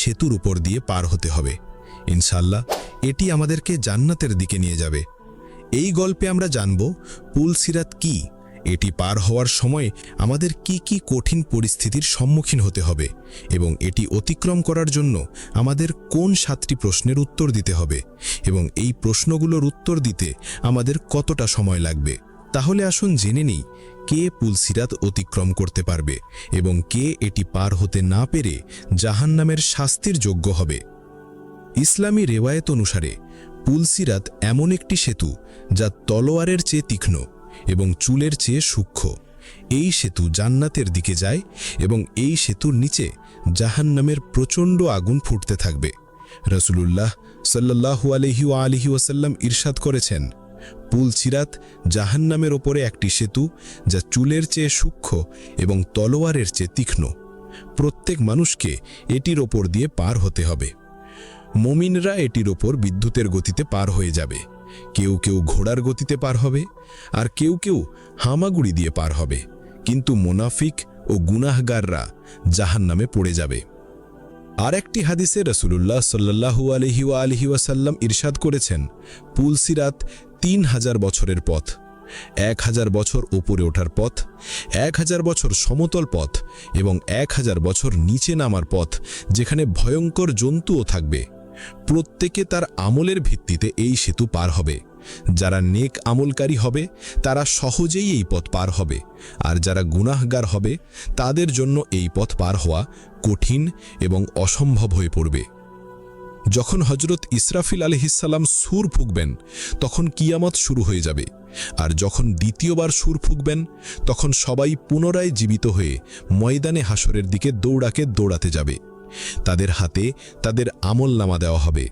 সেতুর উপর দিয়ে পার হতে হবে। ইনশাআল্লাহ এটি আমাদেরকে জান্নাতের দিকে নিয়ে যাবে। এই গল্পে আমরা জানব পুল সিরাত কি, এটি পার হওয়ার সময় আমাদের কি কি কঠিন পরিস্থিতির সম্মুখীন হতে হবে এবং এটি অতিক্রম করার জন্য আমাদের কোন 7টি প্রশ্নের উত্তর দিতে হবে এবং এই প্রশ্নগুলোর উত্তর দিতে আমাদের কতটা সময় লাগবে। তাহলে আসুন জেনে নিই কে পুল সিরাত অতিক্রম করতে পারবে এবং কে এটি পার হতে না পেরে জাহান্নামের শাস্তির যোগ্য হবে। ইসলামী রেওয়ায়েত অনুসারে পুল সিরাত এমন একটি সেতু যা তলোয়ারের চেয়ে তীক্ষ্ণ এবং চুলের চেয়ে সূক্ষ্ম। এই সেতু জান্নাতের দিকে যায় এবং এই সেতুর নিচে জাহান্নামের প্রচণ্ড আগুন ফুটতে থাকবে। রাসূলুল্লাহ সাল্লাল্লাহু আলাইহি ওয়াসাল্লাম ইরশাদ করেছেন, পুল সিরাত জাহান্নামের ওপরে একটি সেতু যা চুলের চেয়ে সূক্ষ্ম এবং তলোয়ারের চেয়ে তীক্ষ্ণ। প্রত্যেক মানুষকে এটির ওপর দিয়ে পার হতে হবে। মুমিনরা এটির ওপর বিদ্যুতের গতিতে পার হয়ে যাবে। কেউ কেউ ঘোড়ার গতিতে পার হবে আর কেউ কেউ হামাগুড়ি দিয়ে পার হবে, কিন্তু মুনাফিক ও গুনাহগাররা জাহান্নামে পড়ে যাবে। আর একটি হাদিসে রাসূলুল্লাহ সাল্লাল্লাহু আলাইহি ওয়াসাল্লাম ইরশাদ করেছেন, পুল সিরাত 3000 বছরের পথ, 1000 বছর উপরে ওঠার পথ, 1000 বছর সমতল পথ এবং 1000 বছর নিচে নামার পথ, যেখানে ভয়ঙ্কর জন্তুও থাকবে। প্রত্যেকে তার আমলের ভিত্তিতে এই সেতু পার হবে। যারা নেক আমলকারী হবে তারা সহজেই এই পথ পার হবে, আর যারা গুনাহগার হবে তাদের জন্য এই পথ পার হওয়া কঠিন এবং অসম্ভব হয়ে পড়বে। যখন হজরত ইসরাফিল আলাইহিসসালাম সুর ফুঁকবেন তখন কিয়ামত শুরু হয়ে যাবে, আর যখন দ্বিতীয়বার সুর ফুঁকবেন তখন সবাই পুনরায় জীবিত হয়ে ময়দানে হাসরের দিকে দৌড়াতে যাবে। তাদের হাতে তাদের আমলনামা দেওয়া হবে।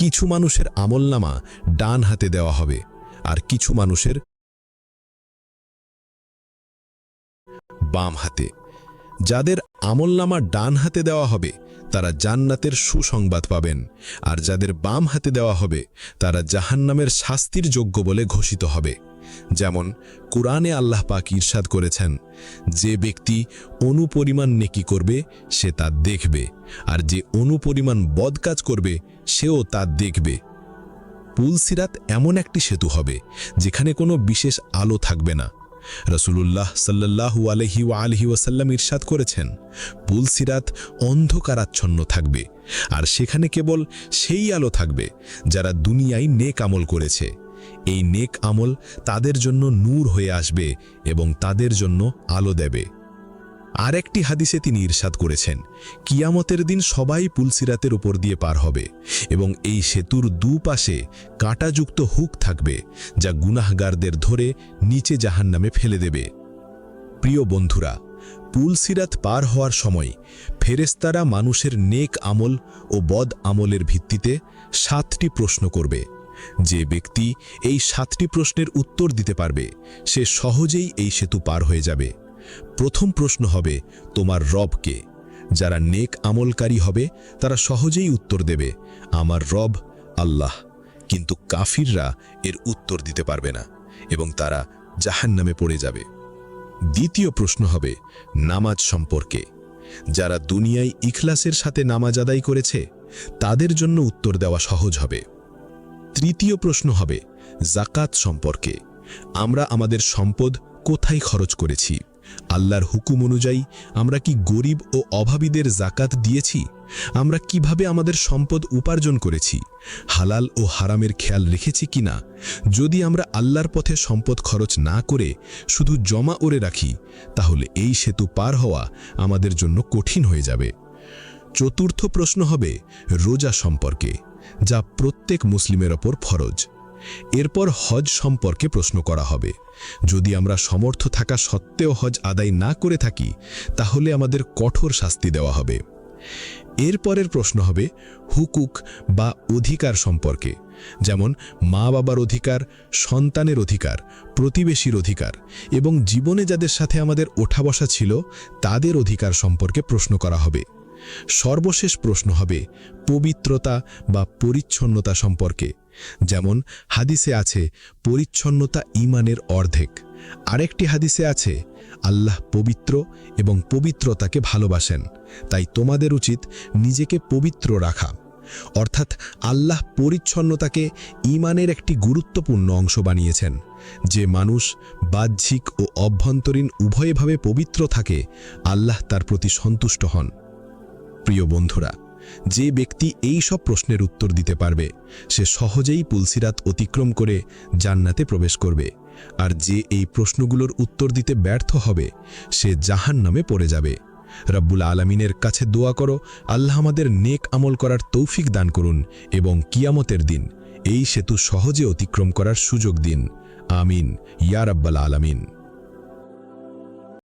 কিছু মানুষের আমলনামা ডান হাতে দেওয়া হবে আর কিছু মানুষের বাম হাতে। যাদের আমলনামা ডান হাতে দেওয়া হবে তারা জান্নাতের সুসংবাদ পাবেন, আর যাদের বাম হাতে দেওয়া হবে তারা জাহান্নামের শাস্তির যোগ্য বলে ঘোষিত হবে। যেমন কুরআনে আল্লাহ পাক ইরশাদ করেছেন, যে ব্যক্তি অনুপরিমাণ নেকি করবে সে তা দেখবে, আর যে অনুপরিমাণ বদকাজ করবে সেও তা দেখবে। পুল সিরাত এমন একটি সেতু হবে যেখানে কোনো বিশেষ আলো থাকবে না। রাসূলুল্লাহ সাল্লাল্লাহু আলাইহি ওয়াসাল্লাম ইরশাদ করেছেন, পুল সিরাত অন্ধকারাচ্ছন্ন থাকবে, আর সেখানে কেবল সেই আলো থাকবে যারা দুনিয়ায় নেক আমল করেছে। এই নেক আমল তাদের জন্য নূর হয়ে আসবে এবং তাদের জন্য আলো দেবে। আর একটি হাদিসে তিনি ইরশাদ করেছেন, কিয়ামতের দিন সবাই পুল সিরাতের উপর দিয়ে পার হবে এবং এই সেতুর দুপাশে কাঁটাযুক্ত হুক থাকবে যা গুনাহগারদের ধরে নিচে জাহান্নামে ফেলে দেবে। প্রিয় বন্ধুরা, পুল সিরাত পার হওয়ার সময় ফেরেশতারা মানুষের নেক আমল ও বদ আমলের ভিত্তিতে 7টি প্রশ্ন করবে। যে ব্যক্তি এই 7টি প্রশ্নের উত্তর দিতে পারবে সে সহজেই এই সেতু পার হয়ে যাবে। প্রথম প্রশ্ন হবে, তোমার রব কে? যারা নেক আমলকারী হবে তারা সহজেই উত্তর দেবে, আমার রব আল্লাহ। কিন্তু কাফিররা এর উত্তর দিতে পারবে না এবং তারা জাহান্নামে পড়ে যাবে। দ্বিতীয় প্রশ্ন হবে নামাজ সম্পর্কে। যারা দুনিয়ায় ইখলাসের সাথে নামাজ আদায় করেছে তাদের জন্য উত্তর দেওয়া সহজ হবে। তৃতীয় প্রশ্ন হবে যাকাত সম্পর্কে। আমরা আমাদের সম্পদ কোথায় খরচ করেছি? আল্লাহর হুকুম অনুযায়ী আমরা কি গরিব ও অভাবীদের যাকাত দিয়েছি? আমরা কিভাবে আমাদের সম্পদ উপার্জন করেছি? হালাল ও হারামের খেয়াল রেখেছি কিনা? যদি আমরা আল্লাহর পথে সম্পদ খরচ না করে শুধু জমা করে রাখি তাহলে এই সেতু পার হওয়া আমাদের জন্য কঠিন হয়ে যাবে। চতুর্থ প্রশ্ন হবে রোজা সম্পর্কে, যা প্রত্যেক মুসলিমের ওপর ফরজ। এরপর হজ সম্পর্কে প্রশ্ন করা হবে। যদি আমরা সমর্থ থাকা সত্ত্বেও হজ আদায় না করে থাকি তাহলে আমাদের কঠোর শাস্তি দেওয়া হবে। এরপরের প্রশ্ন হবে হুকুক বা অধিকার সম্পর্কে, যেমন মা বাবার অধিকার, সন্তানের অধিকার, প্রতিবেশীর অধিকার এবং জীবনে যাদের সাথে আমাদের ওঠা বসা ছিল তাদের অধিকার সম্পর্কে প্রশ্ন করা হবে। সর্বশেষ প্রশ্ন হবে পবিত্রতা বা পরিচ্ছন্নতা সম্পর্কে, যেমন হাদিসে আছে পরিচ্ছন্নতা ঈমানের অর্ধেক, আরেকটি হাদিসে আছে, আল্লাহ পবিত্র এবং পবিত্রতাকে ভালোবাসেন, তাই তোমাদের উচিত নিজেকে পবিত্র রাখা। অর্থাৎ আল্লাহ পরিচ্ছন্নতাকে ঈমানের একটি গুরুত্বপূর্ণ অংশ বানিয়েছেন। যে মানুষ বাহ্যিক ও অভ্যন্তরীণ উভয়ভাবে পবিত্র থাকে, আল্লাহ তার প্রতি সন্তুষ্ট হন। প্রিয় বন্ধুরা, যে ব্যক্তি এই সব প্রশ্নের উত্তর দিতে পারবে, সে সহজেই পুলসিরাত অতিক্রম করে জান্নাতে প্রবেশ করবে। আর যে এই প্রশ্নগুলোর উত্তর দিতে ব্যর্থ হবে, সে জাহান্নামে পড়ে যাবে। রব্বুল আলামিনের কাছে দোয়া করো, আল্লাহ আমাদের নেক আমল করার তৌফিক দান করুন এবং কিয়ামতের দিন এই সেতু সহজে অতিক্রম করার সুযোগ দিন। আমিন ইয়া রাব্বাল আলামিন।